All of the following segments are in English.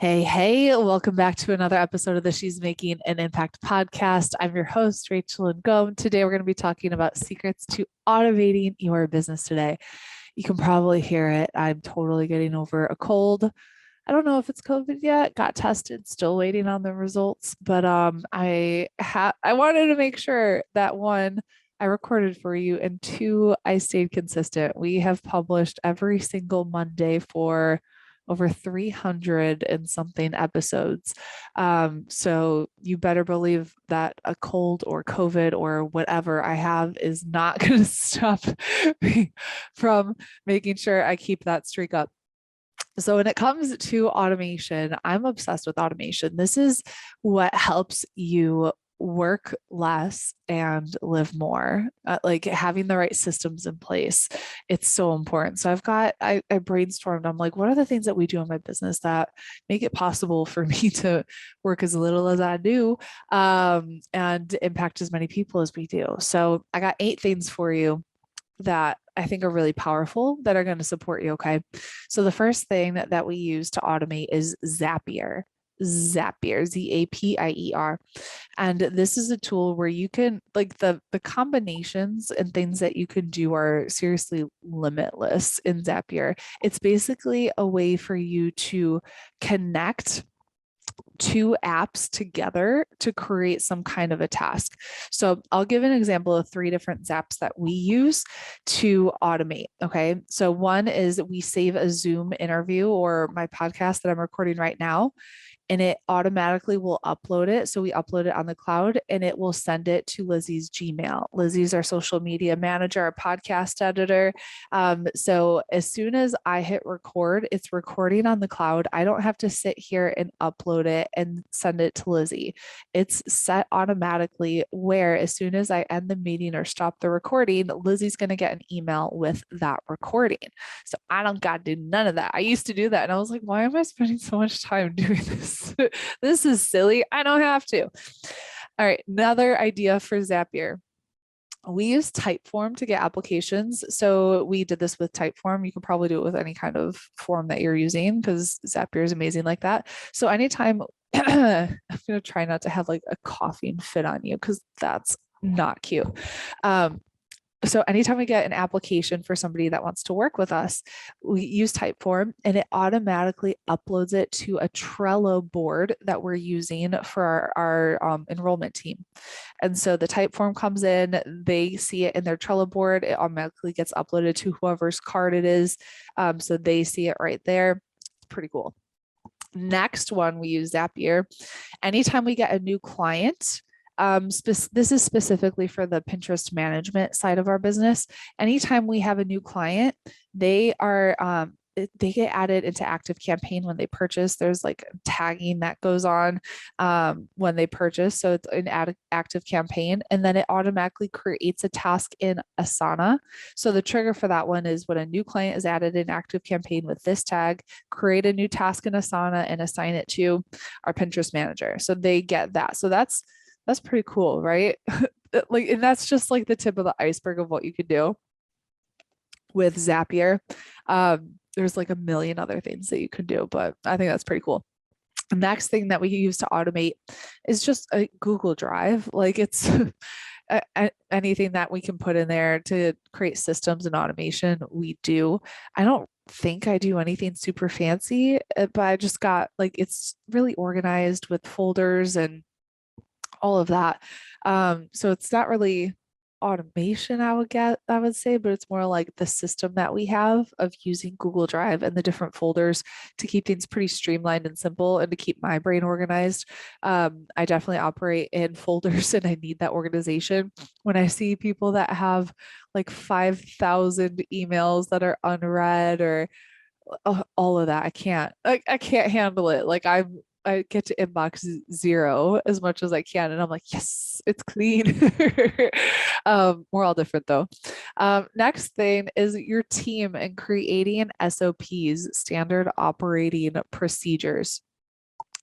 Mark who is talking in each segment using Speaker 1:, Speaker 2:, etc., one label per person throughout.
Speaker 1: Hey, welcome back to another episode of the She's Making an Impact podcast. I'm your host, Rachel Ngom. Today, we're going to be talking about secrets to automating your business today. You can probably hear it. I'm totally getting over a cold. I don't know if it's COVID yet. Got tested, still waiting on the results. But I wanted to make sure that one, I recorded for you, and two, I stayed consistent. We have published every single Monday for over 300 and something episodes. So you better believe that a cold or COVID or whatever I have is not going to stop me from making sure I keep that streak up. So when it comes to automation, I'm obsessed with automation. This is what helps you work less and live more. Like having the right systems in place, it's so important. So I brainstormed. I'm like, what are the things that we do in my business that make it possible for me to work as little as I do, and impact as many people as we do? So I got 8 things for you that I think are really powerful that are going to support you. Okay. So the first thing that we use to automate is Zapier. Zapier, Zapier. And this is a tool where you can like the combinations and things that you can do are seriously limitless in Zapier. It's basically a way for you to connect two apps together to create some kind of a task. So I'll give an example of 3 different Zaps that we use to automate. Okay. So one is we save a Zoom interview or my podcast that I'm recording right now, and it automatically will upload it. So we upload it on the cloud and it will send it to Lizzie's Gmail. Lizzie's our social media manager, our podcast editor. So as soon as I hit record, it's recording on the cloud. I don't have to sit here and upload it and send it to Lizzie. It's set automatically where as soon as I end the meeting or stop the recording, Lizzie's going to get an email with that recording. So I don't got to do none of that. I used to do that and I was like, why am I spending so much time doing this? This is silly. I don't have to. All right. Another idea for Zapier. We use Typeform to get applications. So we did this with Typeform. You can probably do it with any kind of form that you're using because Zapier is amazing like that. So anytime I'm going to try not to have like a coughing fit on you because that's not cute. So anytime we get an application for somebody that wants to work with us, we use Typeform and it automatically uploads it to a Trello board that we're using for our enrollment team. And so the Typeform comes in, they see it in their Trello board, it automatically gets uploaded to whoever's card it is. So they see it right there. It's pretty cool. Next one, we use Zapier. Anytime we get a new client, this is specifically for the Pinterest management side of our business. Anytime we have a new client, they get added into active campaign when they purchase. There's like tagging that goes on when they purchase. So it's an active campaign, and then it automatically creates a task in Asana. So the trigger for that one is when a new client is added in active campaign with this tag, create a new task in Asana and assign it to our Pinterest manager. So they get that. So that's pretty cool, right? Like, and that's just like the tip of the iceberg of what you could do with Zapier. There's like a million other things that you could do, but I think that's pretty cool. The next thing that we use to automate is just a Google Drive. Like it's anything that we can put in there to create systems and automation, we do. I don't think I do anything super fancy, but I just got like it's really organized with folders and all of that. So it's not really automation, I would say, but it's more like the system that we have of using Google Drive and the different folders to keep things pretty streamlined and simple and to keep my brain organized. I definitely operate in folders and I need that organization. When I see people that have like 5,000 emails that are unread or all of that, I can't handle it. Like I get to inbox 0 as much as I can. And I'm like, yes, it's clean. We're all different though. Next thing is your team and creating SOPs, standard operating procedures.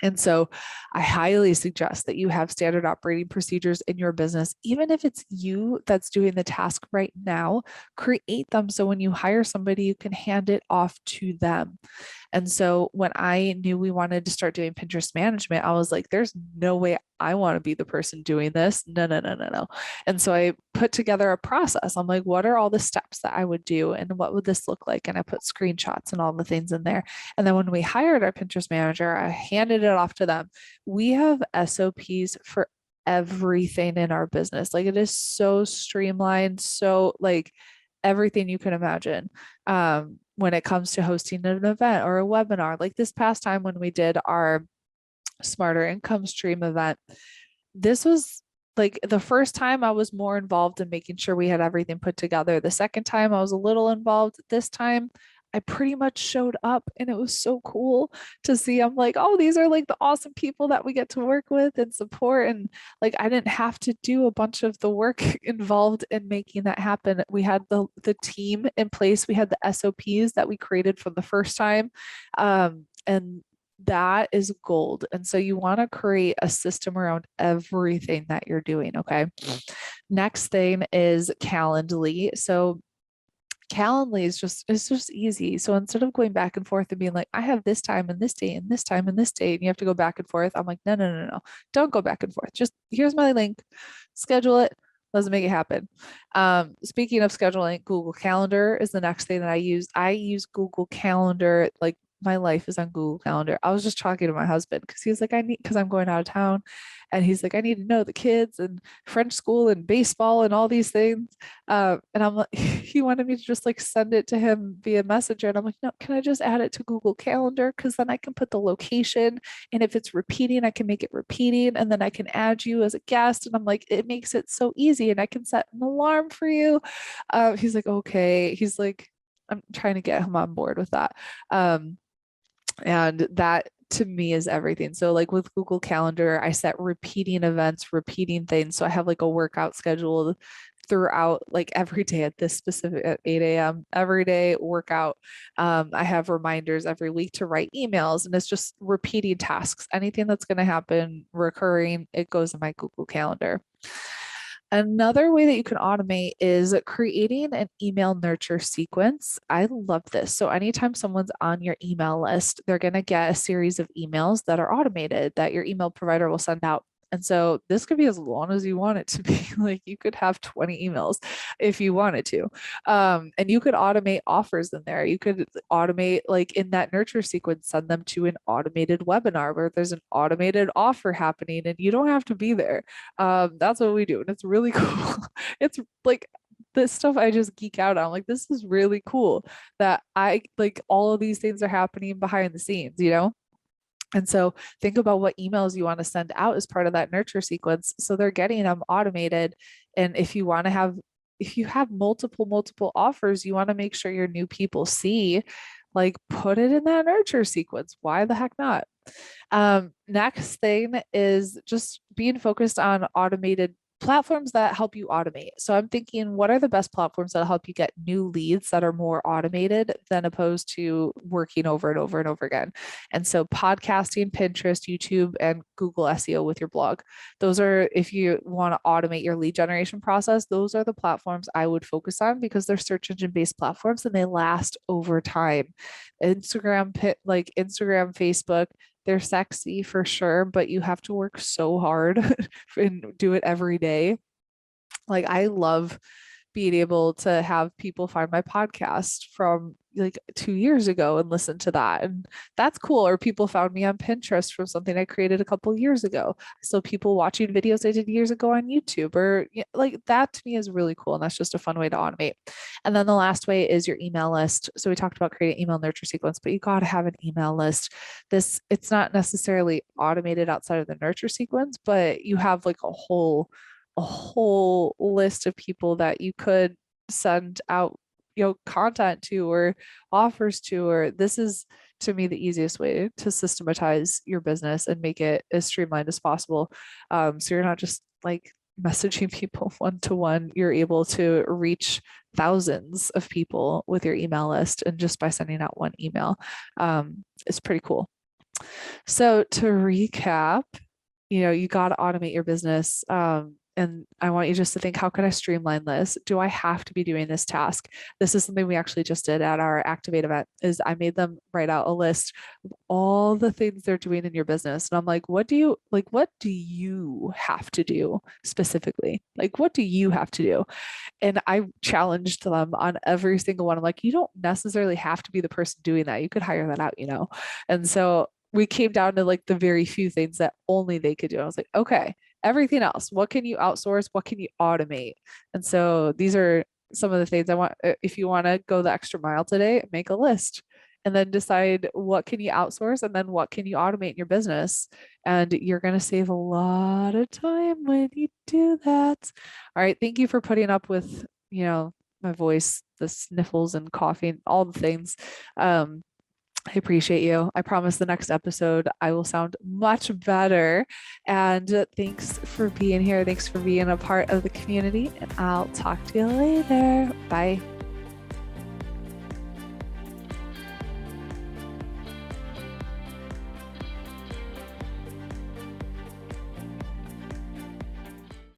Speaker 1: And so I highly suggest that you have standard operating procedures in your business, even if it's you that's doing the task right now, create them so when you hire somebody, you can hand it off to them. And so when I knew we wanted to start doing Pinterest management, I was like, there's no way I want to be the person doing this. No, no, no, no, no. And so I put together a process. I'm like, what are all the steps that I would do? And what would this look like? And I put screenshots and all the things in there. And then when we hired our Pinterest manager, I handed it off to them. We have SOPs for everything in our business. Like it is so streamlined, so like everything you can imagine. When it comes to hosting an event or a webinar, like this past time when we did our Smarter Income Stream event, this was like the first time I was more involved in making sure we had everything put together. The second time I was a little involved. This time I pretty much showed up and it was so cool to see. I'm like, oh, these are like the awesome people that we get to work with and support. And like I didn't have to do a bunch of the work involved in making that happen. We had the team in place. We had the SOPs that we created for the first time. And that is gold. And so you want to create a system around everything that you're doing. Okay. Next thing is Calendly. So Calendly is it's just easy. So instead of going back and forth and being like, I have this time and this day and this time and this day, and you have to go back and forth, I'm like, no, no, no, no. Don't go back and forth. Just here's my link, schedule it. Let's make it happen. Speaking of scheduling, Google Calendar is the next thing that I use. I use Google Calendar like my life is on Google Calendar. I was just talking to my husband because he was like, because I'm going out of town. And he's like, I need to know the kids and French school and baseball and all these things. And I'm like, he wanted me to just like send it to him via messenger. And I'm like, no, can I just add it to Google Calendar? Because then I can put the location. And if it's repeating, I can make it repeating. And then I can add you as a guest. And I'm like, it makes it so easy. And I can set an alarm for you. He's like, okay. He's like, I'm trying to get him on board with that. And that to me is everything. So like with Google Calendar, I set repeating events, repeating things. So I have like a workout scheduled throughout like every day at this specific at 8 a.m. every day workout. I have reminders every week to write emails, and it's just repeating tasks. Anything that's going to happen recurring, it goes in my Google Calendar. Another way that you can automate is creating an email nurture sequence. I love this. So anytime someone's on your email list, they're going to get a series of emails that are automated that your email provider will send out. And so this could be as long as you want it to be. Like you could have 20 emails if you wanted to. And you could automate offers in there. You could automate like in that nurture sequence, send them to an automated webinar where there's an automated offer happening and you don't have to be there. That's what we do. And it's really cool. It's like this stuff I just geek out on. Like, this is really cool that I like all of these things are happening behind the scenes, you know? And so think about what emails you want to send out as part of that nurture sequence. So they're getting them automated. And if you have multiple offers, you want to make sure your new people see, like put it in that nurture sequence. Why the heck not? Next thing is just being focused on automated platforms that help you automate. So I'm thinking, what are the best platforms that help you get new leads that are more automated than opposed to working over and over and over again? And so podcasting, Pinterest, YouTube, and Google SEO with your blog. Those are, if you want to automate your lead generation process, those are the platforms I would focus on because they're search engine based platforms and they last over time. Instagram, Facebook, they're sexy for sure, but you have to work so hard and do it every day. Like I love being able to have people find my podcast from like 2 years ago and listen to that. And that's cool. Or people found me on Pinterest from something I created a couple years ago. So people watching videos I did years ago on YouTube or like that to me is really cool. And that's just a fun way to automate. And then the last way is your email list. So we talked about creating email nurture sequence, but you got to have an email list. It's not necessarily automated outside of the nurture sequence, but you have like a whole list of people that you could send out content to or offers to, or this is to me the easiest way to systematize your business and make it as streamlined as possible. So you're not just like messaging people one-to-one, you're able to reach thousands of people with your email list and just by sending out one email. It's pretty cool. So to recap, you got to automate your business. And I want you just to think, how can I streamline this? Do I have to be doing this task? This is something we actually just did at our Activate event is I made them write out a list of all the things they're doing in your business. And I'm like, what do you have to do specifically? Like, what do you have to do? And I challenged them on every single one. I'm like, you don't necessarily have to be the person doing that. You could hire that out. And so we came down to like the very few things that only they could do. I was like, okay, everything else, what can you outsource? What can you automate? And so these are some of the things I want. If you want to go the extra mile today, make a list and then decide what can you outsource and then what can you automate in your business. And you're going to save a lot of time when you do that. All right. Thank you for putting up with, my voice, the sniffles and coughing, all the things. I appreciate you. I promise the next episode I will sound much better. And thanks for being here. Thanks for being a part of the community. And I'll talk to you later. Bye.